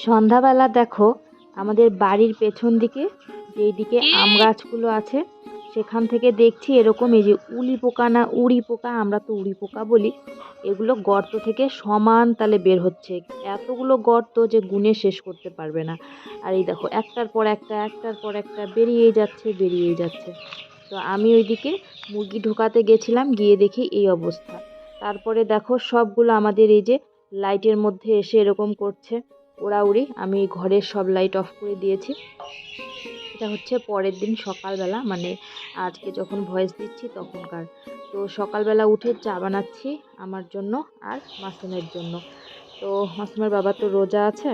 সন্ধ্যাবেলা দেখো আমাদের বাড়ির পেছন দিকে যেইদিকে আম গাছগুলো আছে সেখান থেকে দেখছি এরকম এই যে উলি পোকা না উড়ি পোকা, আমরা তো উড়ি পোকা বলি, এগুলো গর্ত থেকে সমান তালে বের হচ্ছে। এতগুলো গর্ত যে গুনে শেষ করতে পারবে না। আর এই দেখো একটার পর একটা একটার পর একটা বেরিয়েই যাচ্ছে বেরিয়েই যাচ্ছে। তো আমি ওইদিকে মুরগি ঢোকাতে গেছিলাম, গিয়ে দেখি এই অবস্থা। তারপরে দেখো সবগুলো আমাদের এই যে লাইটের মধ্যে এসে এরকম করছে উড়াউড়ি। আমি ঘরের সব লাইট অফ করে দিয়েছি। এটা হচ্ছে পরের দিন সকালবেলা, মানে আজকে যখন ভয়েস দিচ্ছি তখনকার। তো সকালবেলা উঠে চা বানাচ্ছি আমার জন্য আর মাসুমের জন্য। তো মাসুমের বাবা তো রোজা আছে।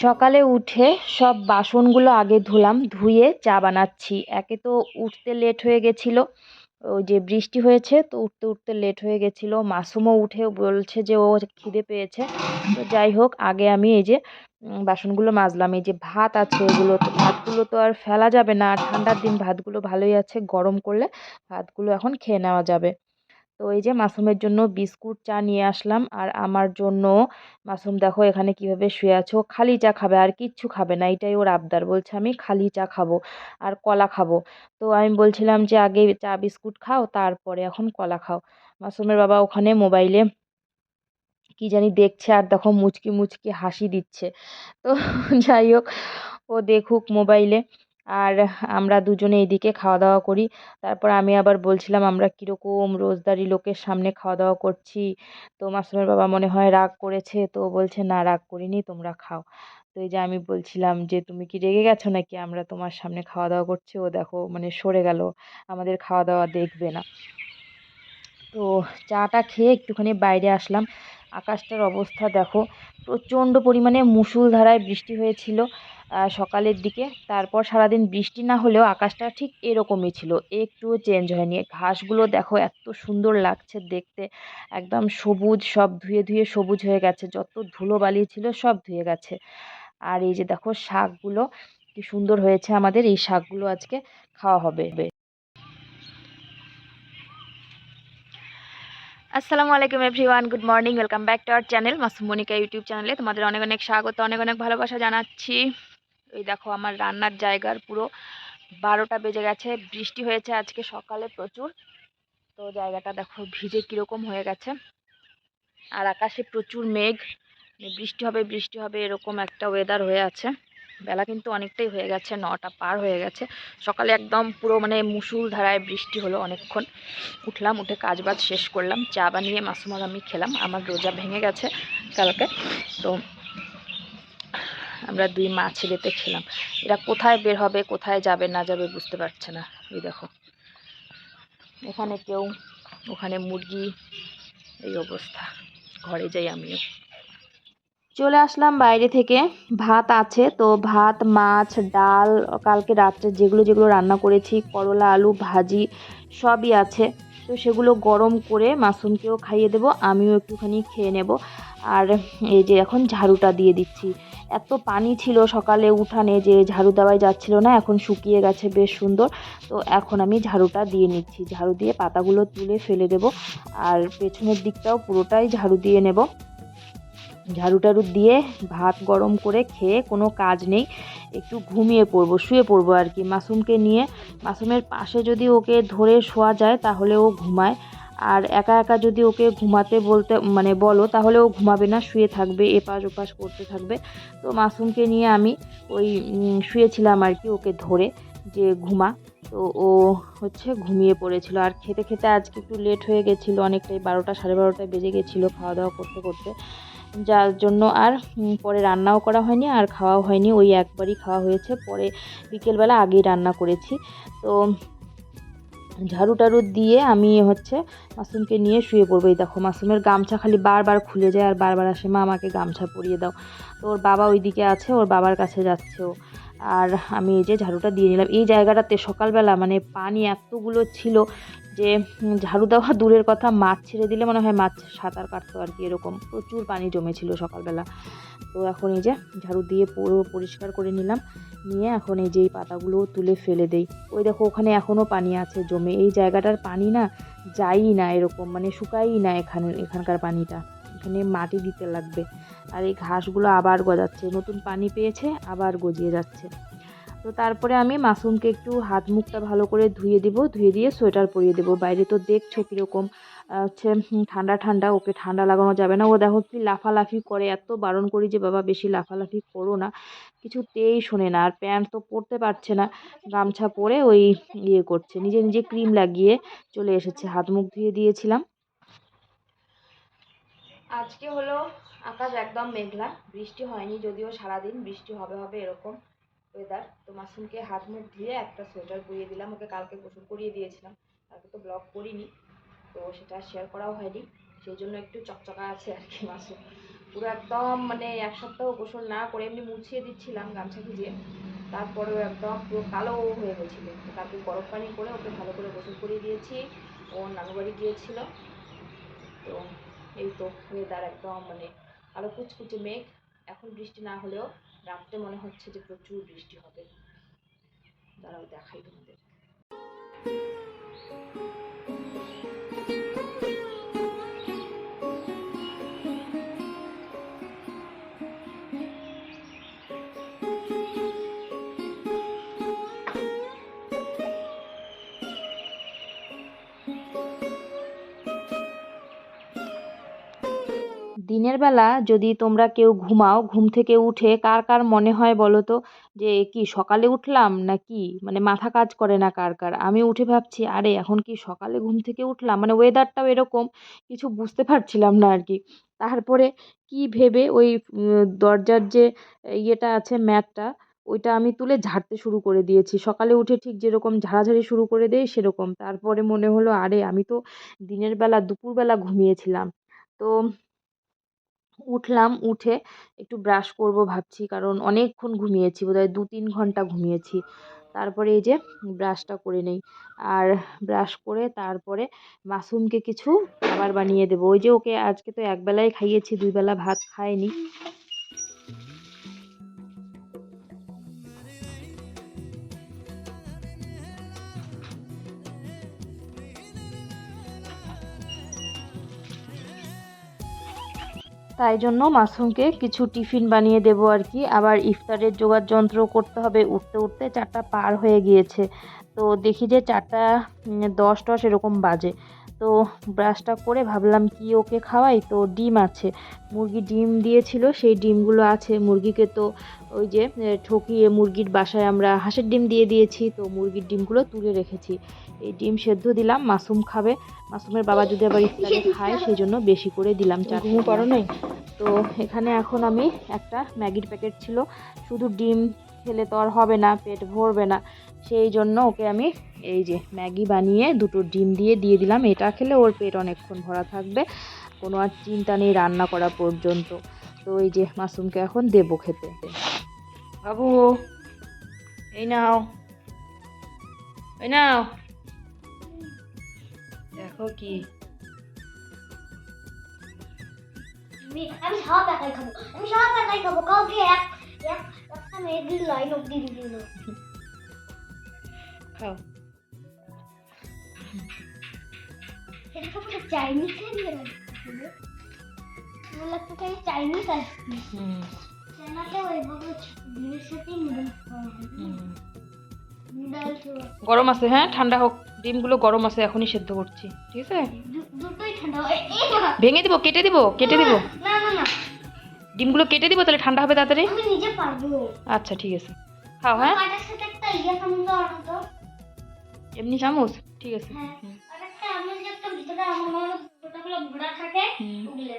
সকালে উঠে সব বাসনগুলো আগে ধুলাম, ধুয়ে চা বানাচ্ছি। একে তো উঠতে লেট হয়ে গেছিলো, ওই যে বৃষ্টি হয়েছে তো উঠতে উঠতে লেট হয়ে গেছিলো। মাসুমও উঠে বলছে যে ও খিদে পেয়েছে। তো যাই হোক, আগে আমি এই যে বাসনগুলো মাজলাম। এই যে ভাত আছে, এগুলো তো ভাতগুলো তো আর ফেলা যাবে না, ঠান্ডার দিন ভাতগুলো ভালোই আছে, গরম করলে ভাতগুলো এখন খেয়ে নেওয়া যাবে। তো এই যে মাসুমের জন্য বিস্কুট চা নিয়ে আসলাম, আর আমার জন্য মাসুম দেখো এখানে কিভাবে শুয়ে আছে। ও খালি চা খাবে, আর কিচ্ছু খাবে না, এটাই ওর আবদার। বলছে আমি খালি চা খাবো আর কলা খাবো। তো আমি বলছিলাম যে আগে চা বিস্কুট খাও, তারপরে এখন কলা খাও। মাসুমের বাবা ওখানে মোবাইলে কি জানি দেখছে, আর দেখো মুচকি মুচকি হাসি দিচ্ছে। তো যাই হোক, ও দেখুক মোবাইলে, আর আমরা দুজনে এদিকে খাওয়া দাওয়া করি। তারপর আমি আবার বলছিলাম আমরা কিরকম রোজদারি লোকের সামনে খাওয়া দাওয়া করছি। তো মাসুমের বাবা মনে হয় রাগ করেছে, তো বলছে না রাগ করিনি, তোমরা খাও। তো এই যে আমি বলছিলাম যে তুমি কি রেগে গেছো নাকি, আমরা তোমার সামনে খাওয়া দাওয়া করছি। ও দেখো মানে সরে গেল, আমাদের খাওয়া দাওয়া দেখবে না। তো চাটা খেয়ে একটুখানি বাইরে আসলাম। আকাশটার অবস্থা দেখো, প্রচণ্ড পরিমাণে মুষলধারায় বৃষ্টি হয়েছিল সকালের দিকে। তারপর সারাদিন বৃষ্টি না হলেও আকাশটা ঠিক এরকমই ছিল, একটুও চেঞ্জ হয়নি। ঘাসগুলো দেখো এত সুন্দর লাগছে দেখতে, একদম সবুজ, সব ধুয়ে ধুয়ে সবুজ হয়ে গেছে, যত ধুলোবালি ছিল সব ধুয়ে গেছে। আর এই যে দেখো শাকগুলো কি সুন্দর হয়েছে, আমাদের এই শাকগুলো আজকে খাওয়া হবে। আসসালামু আলাইকুম everyone, good morning, welcome back to our channel Masum Monika YouTube চ্যানেলে তোমাদের অনেক অনেক স্বাগত, অনেক অনেক ভালোবাসা জানাচ্ছি। এই দেখো আমার রান্নার জায়গার পুরো 12টা বেজে গেছে। বৃষ্টি হয়েছে আজকে সকালে প্রচুর, তো জায়গাটা দেখো ভিজে কীরকম হয়ে গেছে। আর আকাশে প্রচুর মেঘ, বৃষ্টি হবে বৃষ্টি হবে এরকম একটা ওয়েদার হয়ে আছে। বেলা কিন্তু অনেকটাই হয়ে গেছে, 9টা পার হয়ে গেছে। সকালে একদম পুরো মানে মুষলধারায় বৃষ্টি হলো অনেকক্ষণ। উঠলাম, উঠে কাজবাজ শেষ করলাম, চা বানিয়ে মাসুম আর আমি খেলাম। আমার রোজা ভেঙে গেছে কালকে, তো আমরা দুই মা ছেলেতে খেলাম। এরা কোথায় বের হবে কোথায় যাবে না যাবে বুঝতে পারছে না। এই দেখো এখানে কেউ, ওখানে মুরগি, এই অবস্থা। ঘরে যাই আমিও। চলে আসলাম বাইরে থেকে, ভাত আছে তো, ভাত মাছ ডাল কালকে রাত্রে যেগুলো যেগুলো রান্না করেছি, করলা আলু ভাজি সবই আছে। তো সেগুলো গরম করে মাসুমকেও খাইয়ে দেব, আমিও একটুখানি খেয়ে নেব। আর এই যে এখন ঝাড়ুটা দিয়ে দিচ্ছি। এত পানি ছিল সকালে উঠানে যে ঝাড়ু দেওয়াই যাচ্ছিল না, এখন শুকিয়ে গেছে বেশ সুন্দর। তো এখন আমি ঝাড়ুটা দিয়ে নিচ্ছি, ঝাড়ু দিয়ে পাতাগুলো তুলে ফেলে দেব, আর পেছনের দিকটাও পুরোটাই ঝাড়ু দিয়ে নেব। ঝাড়ু টাড়ু দিয়ে ভাত গরম করে খেয়ে কোনো কাজ নেই, একটু ঘুমিয়ে পড়বো, শুয়ে পড়বো আর কি। মাসুমকে নিয়ে মাসুমের পাশে যদি ওকে ধরে শোয়া যায় তাহলে ও ঘুমায়, আর একা একা যদি ওকে ঘুমাতে বলতে মানে বলো তাহলে ও ঘুমাবে না, শুয়ে থাকবে, এপাশ ওপাশ করতে থাকবে। তো মাসুমকে নিয়ে আমি ওই শুয়েছিলাম আর কি, ওকে ধরে যে ঘুমা। তো ও হচ্ছে ঘুমিয়ে পড়েছিল। আর খেতে খেতে আজকে একটু লেট হয়ে গেছিলো অনেকটাই, 12টা সাড়ে 12টায় বেজে গেছিলো খাওয়া দাওয়া করতে করতে, যার জন্য আর পরে রান্নাও করা হয়নি আর খাওয়াও হয়নি। ওই একবারই খাওয়া হয়েছে, পরে বিকেলবেলা আগেই রান্না করেছি। তো ঝাড়ু টাড়ু দিয়ে আমি হচ্ছে মাসুমকে নিয়ে শুয়ে পড়বো। এই দেখো মাসুমের গামছা খালি বারবার খুলে যায় আর বারবার আসে মা আমাকে গামছা পরিয়ে দাও। তো ওর বাবা ওইদিকে আছে, ওর বাবার কাছে যাচ্ছে ও। আর আমি এই যে ঝাড়ুটা দিয়ে নিলাম। এই জায়গাটাতে সকালবেলা মানে পানি এতগুলো ছিল যে ঝাড়ু দেওয়া দূরের কথা, মাছ ছেড়ে দিলে মনে হয় মাছ সাঁতার কাটতো আর কি, এরকম প্রচুর পানি জমেছিল সকালবেলা। তো এখন এই যে ঝাড়ু দিয়ে পুরো পরিষ্কার করে নিলাম, নিয়ে এখন এই যে এই পাতাগুলো তুলে ফেলে দেই। ওই দেখো ওখানে এখনও পানি আছে জমে, এই জায়গাটার পানি না যায়ই না, এরকম মানে শুকায়ই না এখানকার পানিটা। এখানে মাটি দিতে লাগবে। আর এই ঘাসগুলো আবার গজাচ্ছে, নতুন পানি পেয়েছে আবার গজিয়ে যাচ্ছে। তো তারপরে আমি মাসুমকে একটু হাত মুখটা ভালো করে ধুয়ে দিব, ধুয়ে দিয়ে সোয়েটার পরিয়ে দেবো। বাইরে তো দেখছো কীরকম হচ্ছে ঠান্ডা ঠান্ডা, ওকে ঠান্ডা লাগানো যাবে না। ও দেখো কি লাফালাফি করে, এত বারণ করি যে বাবা বেশি লাফালাফি করো না, কিছুতেই শোনে না। আর প্যান্ট তো পরতে পারছে না, গামছা পরে ওই করছে, নিজে নিজে ক্রিম লাগিয়ে চলে এসেছে। হাত মুখ ধুয়ে দিয়েছিলাম। আজকে হলো আকাশ একদম মেঘলা, বৃষ্টি হয়নি, যদিও সারাদিন বৃষ্টি হবে হবে এরকম ওয়েদার। তো মাসুমকে হাত মুখ ধুয়ে একটা সোয়েটার পরিয়ে দিলাম, ওকে কালকে গোসল করিয়ে দিয়েছিলাম, কালকে তো ব্লগ করিনি, তো সেটা শেয়ার করাও হয়নি, সেই জন্য একটু চকচকা আছে আর কি মাসুম। পুরো একদম মানে এক সপ্তাহ গোসল না করে এমনি মুছিয়ে দিচ্ছিলাম গামছা ভিজিয়ে, তারপরেও একদম পুরো কালো হয়ে গেছিলো। তো কালকে গরম পানি করে ওকে ভালো করে গোসল করিয়ে দিয়েছি। ও নানু বাড়ি গিয়েছিল। তো এই তো ওয়েদার একদম মানে আরো কুচকুচে মেঘ। এখন বৃষ্টি না হলেও রাত্রে মনে হচ্ছে যে প্রচুর বৃষ্টি হবে। দাঁড়াও দেখাই তোমাদের। দিনের বেলা যদি তোমরা কেউ ঘুমাও, ঘুম থেকে উঠে কার কার মনে হয় বলো তো যে কি সকালে উঠলাম না কি, মানে মাথা কাজ করে না কার কার। আমি উঠে ভাবছি আরে এখন কি সকালে ঘুম থেকে উঠলাম, মানে ওয়েদারটাও এরকম, কিছু বুঝতে পারছিলাম না আর কি। তারপরে কি ভেবে ওই দরজার যে ইয়েটা আছে ম্যাটটা, ওইটা আমি তুলে ঝাড়তে শুরু করে দিয়েছি। সকালে উঠে ঠিক যেরকম ঝাড়াঝাড়ি শুরু করে দেই সেরকম। তারপরে মনে হলো আরে আমি তো দিনের বেলা দুপুরবেলা ঘুমিয়েছিলাম। তো উঠলাম, উঠে একটু ব্রাশ করব ভাবছি, কারণ অনেকক্ষণ ঘুমিয়েছি, বোধহয় 2-3 ঘন্টা ঘুমিয়েছি। তারপরে এই যে ব্রাশটা করে নেই, আর ব্রাশ করে তারপরে মাসুমকে কিছু খাবার বানিয়ে দেবো। ওই যে ওকে আজকে তো একবেলাই খাইয়েছি, 2 বেলা ভাত খায়নি। তাই জন্য মাসুমকে কিছু টিফিন বানিয়ে দেবো আর কি। আবার ইফতারের জোগাড় যন্ত্র করতে হবে, উঠতে উঠতে 4টা পার হয়ে গিয়েছে। তো দেখি যে 4টা 10-10 এরকম বাজে। তো ব্রাশটা করে ভাবলাম কি ওকে খাওয়াই, তো ডিম আছে, মুরগি ডিম দিয়েছিল, সেই ডিমগুলো আছে। মুরগিকে তো ওই যে ঠকিয়ে মুরগির বাসায় আমরা হাঁসের ডিম দিয়ে দিয়েছি, তো মুরগির ডিমগুলো তুলে রেখেছি। এই ডিম সেদ্ধ দিলাম, মাসুম খাবে। মাসুমের বাবা যদি আবার ইফতারে খায় সেই জন্য বেশি করে দিলাম, 4টা পারো নাই। তো এখানে এখন আমি একটা ম্যাগির প্যাকেট ছিল, শুধু ডিম খেলে তো আর হবে না, পেট ভরবে না, সেই জন্য ওকে আমি এই যে ম্যাগি বানিয়ে 2টো ডিম দিয়ে দিলাম। এটা খেলে ওর পেট অনেকক্ষণ ভরা থাকবে, কোনো আর চিন্তা নেই রান্না করা পর্যন্ত। তো এই যে মাসুমকে এখন দেবো খেতে। বাবু এই নাও, এই নাও, দেখো কি আমি সব একাই খাবো, আমি সব একাই খাবো, কাউকে একটা ম্যাগি লাইন অব্দি দিবি না। খাও। এটা তো পুরো চাইনিজ খেয়ে মনে লাগতো যে চাইনিজ আসছে। চাইনাতে ওইভাবে ডিমের সাথে নুডলস খাওয়া হয়। নুডলস গরম আছে, হ্যাঁ ঠান্ডা হোক, ডিমগুলো গরম আছে, এখনই সেদ্ধ করছি, ঠিক আছে? দুটোই ঠান্ডা হয়। এই না, ভেঙে দিব, কেটে দিব, কেটে দিব, না না না, ডিমগুলো কেটে দিব, তাহলে ঠান্ডা হবে তাড়াতাড়ি। আমি নিজে পারবো। আচ্ছা ঠিক আছে, খাও। হ্যাঁ কাটার সাথে একটা ইয়া চামচ আনো তো। এমনি চামচ, ঠিক আছে। হ্যাঁ, আর একটা আমি যে একটা ভিতরে আমার গোটাগুলো গুঁড়া থাকে ওগুলো।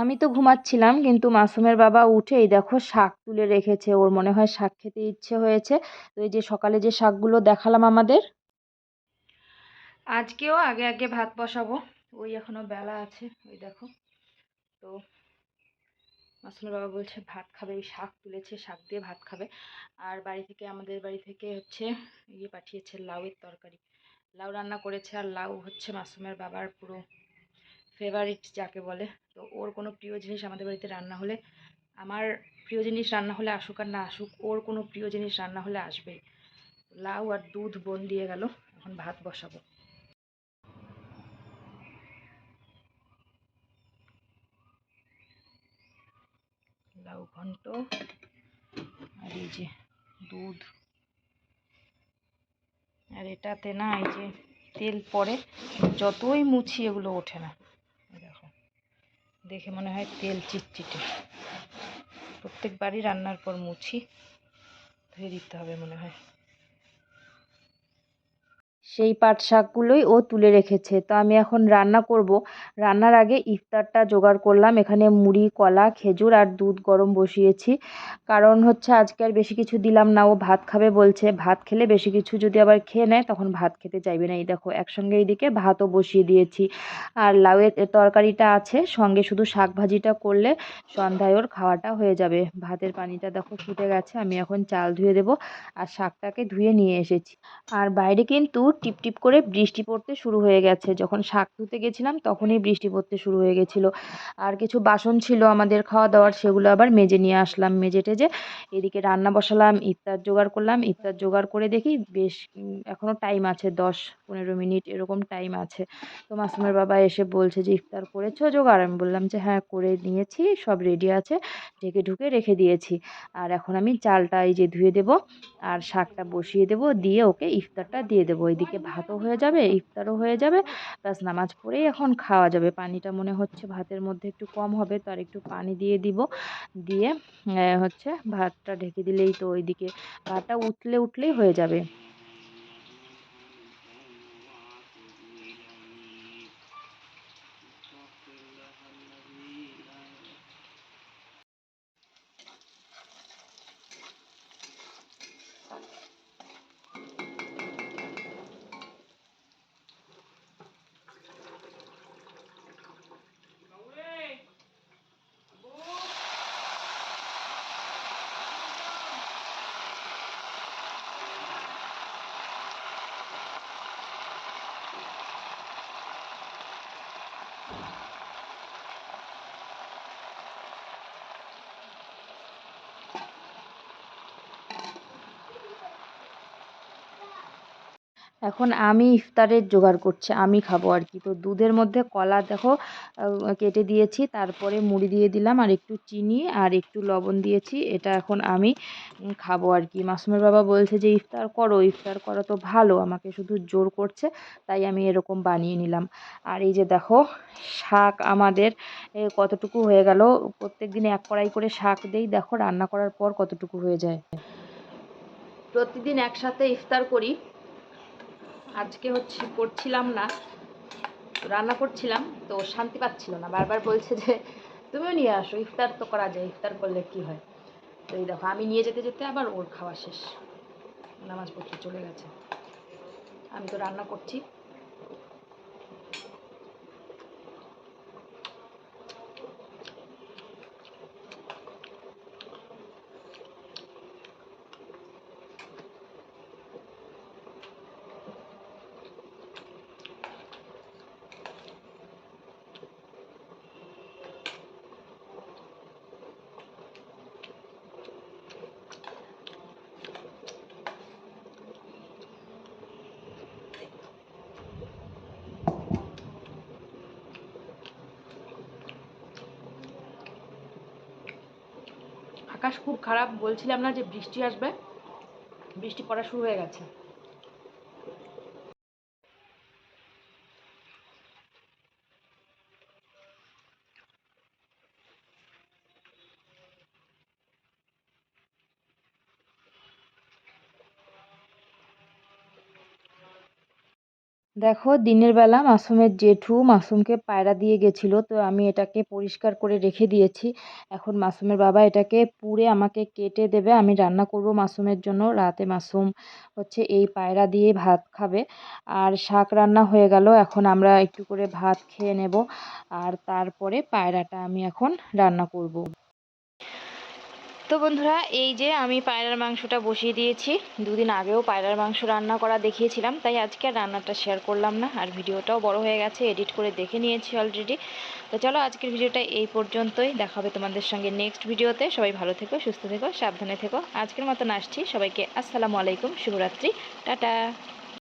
আমি তো ঘুমাচ্ছিলাম, কিন্তু মাসুমের বাবা উঠে এই দেখো শাক তুলে রেখেছে, ওর মনে হয় শাক খেতে ইচ্ছে হয়েছে। তো এই যে সকালে যে শাকগুলো দেখালাম আমাদের, আজকেও আগে আগে ভাত বসাবো, ওই এখনো বেলা আছে, ওই দেখো। তো মাসুমের বাবা বলছে ভাত খাবে, এই শাক তুলেছে, শাক দিয়ে ভাত খাবে। আর আমাদের বাড়ি থেকে হচ্ছে ইয়ে পাঠিয়েছে, লাউয়ের তরকারি, লাউ রান্না করেছে। আর লাউ হচ্ছে মাসুমের বাবার পুরো ফেভারিট যাকে বলে। তো ওর কোনো প্রিয় জিনিস আমাদের বাড়িতে রান্না হলে, আমার প্রিয় জিনিস রান্না হলে আসুক আর না আসুক, ওর কোনো প্রিয় জিনিস রান্না হলে আসবেই। লাউ আর দুধ বোন দিয়ে গেল, এখন ভাত বসাবো। লাউ ঘন্ট, আর এই যে দুধ। আর এটাতে না এই যে তেল পড়ে, যতই মুছি এগুলো ওঠে না। দেখো, দেখে মনে হয় তেল চিটচিটে। প্রত্যেকবারই রান্নার পর মুছি, ধুয়ে দিতে হবে মনে হয়। সেই পাট শাকগুলোই ও তুলে রেখেছে। তো আমি এখন রান্না করব। রান্নার আগে ইফতারটা জোগাড় করলাম। এখানে মুড়ি, কলা, খেজুর আর দুধ গরম বসিয়েছি। কারণ হচ্ছে আজকে আর বেশি কিছু দিলাম না, ও ভাত খাবে বলছে। ভাত খেলে বেশি কিছু যদি আবার খেয়ে নেয় তখন ভাত খেতে চাইবে না। এই দেখো একসঙ্গে এইদিকে ভাতও বসিয়ে দিয়েছি। আর লাউয়ের তরকারিটা আছে, সঙ্গে শুধু শাক ভাজিটা করলে সন্ধ্যায় ওর খাওয়াটা হয়ে যাবে। ভাতের পানিটা দেখো ফুটে গেছে, আমি এখন চাল ধুয়ে দেবো। আর শাকটাকে ধুয়ে নিয়ে এসেছি। আর বাইরে কিন্তু টিপটিপ করে বৃষ্টি পড়তে শুরু হয়ে গেছে। যখন শাক ধুতে গেছিলাম তখনই বৃষ্টি পড়তে শুরু হয়ে গেছিলো। আর কিছু বাসন ছিল আমাদের খাওয়া দাওয়ার, সেগুলো আবার মেজে নিয়ে আসলাম। মেজে টেজে এদিকে রান্না বসালাম, ইফতার জোগাড় করলাম। ইফতার জোগাড় করে দেখি বেশ এখনও টাইম আছে, 10-15 মিনিট এরকম টাইম আছে। তো মাসুমের বাবা এসে বলছে যে ইফতার করেছো জোগাড়? আমি বললাম যে হ্যাঁ করে নিয়েছি, সব রেডি আছে, ঢেকে ঢুকে রেখে দিয়েছি। আর এখন আমি চালটা এই যে ধুয়ে দেবো আর শাকটা বসিয়ে দেবো, দিয়ে ওকে ইফতারটা দিয়ে দেবো। এদিকে ভাতও হয়ে যাবে, ইফতারও হয়ে যাবে, প্লাস নামাজ পড়েই এখন খাওয়া যাবে। পানিটা মনে হচ্ছে ভাতের মধ্যে একটু কম হবে, তো আর একটু পানি দিয়ে দিব। দিয়ে হচ্ছে ভাতটা ঢেকে দিলেই তো ওইদিকে ভাতটা উঠলেই হয়ে যাবে। এখন আমি ইফতারের জোগাড় করছি, আমি খাবো আর কি। তো দুধের মধ্যে কলা দেখো কেটে দিয়েছি, তারপরে মুড়ি দিয়ে দিলাম আর একটু চিনি আর একটু লবণ দিয়েছি। এটা এখন আমি খাবো আর কি। মাসুমের বাবা বলছে যে ইফতার করো তো ভালো, আমাকে শুধু জোর করছে, তাই আমি এরকম বানিয়ে নিলাম। আর এই যে দেখো শাক আমাদের কতটুকু হয়ে গেল। প্রত্যেক দিন এক কড়াই করে শাক দেই, দেখো রান্না করার পর কতটুকু হয়ে যায়। প্রতিদিন একসাথে ইফতার করি, আজকে হচ্ছে করছিলাম না, রান্না করছিলাম তো শান্তি পাচ্ছিল না, বারবার বলছে যে তুমিও নিয়ে আসো, ইফতার তো করা যায়, ইফতার করলে কি হয়। তো এই দেখো আমি নিয়ে যেতে যেতে আবার ওর খাওয়া শেষ, নামাজ পড়তে চলে গেছে, আমি তো রান্না করছি। আকাশ খুব খারাপ, বলছিলাম না যে বৃষ্টি আসবে, বৃষ্টি পড়া শুরু হয়ে গেছে। দেখো দিনের বেলা মাসুমের জেঠু মাসুমকে পায়রা দিয়ে গেছিলো, তো আমি এটাকে পরিষ্কার করে রেখে দিয়েছি। এখন মাসুমের বাবা এটাকে পুড়ে আমাকে কেটে দেবে, আমি রান্না করব মাসুমের জন্য। রাতে মাসুম হচ্ছে এই পায়রা দিয়ে ভাত খাবে। আর শাক রান্না হয়ে গেল, এখন আমরা একটু করে ভাত খেয়ে নেব। আর তারপরে পায়রাটা আমি এখন রান্না করব। তো বন্ধুরা এই যে আমি পায়রার মাংসটা বসিয়ে দিয়েছি। দুদিন আগেও পায়রার মাংস রান্না করা দেখিয়েছিলাম, তাই আজকে আর রান্নাটা শেয়ার করলাম না। আর ভিডিওটাও বড় হয়ে গেছে, এডিট করে দেখে নিয়েছি অলরেডি। তো চলো আজকের ভিডিওটা এই পর্যন্তই, দেখা হবে তোমাদের সঙ্গে নেক্সট ভিডিওতে। সবাই ভালো থেকো, সুস্থ থেকো, সাবধানে থেকো। আজকের মতন আসছি, সবাইকে আসসালামু আলাইকুম, শুভরাত্রি, টাটা।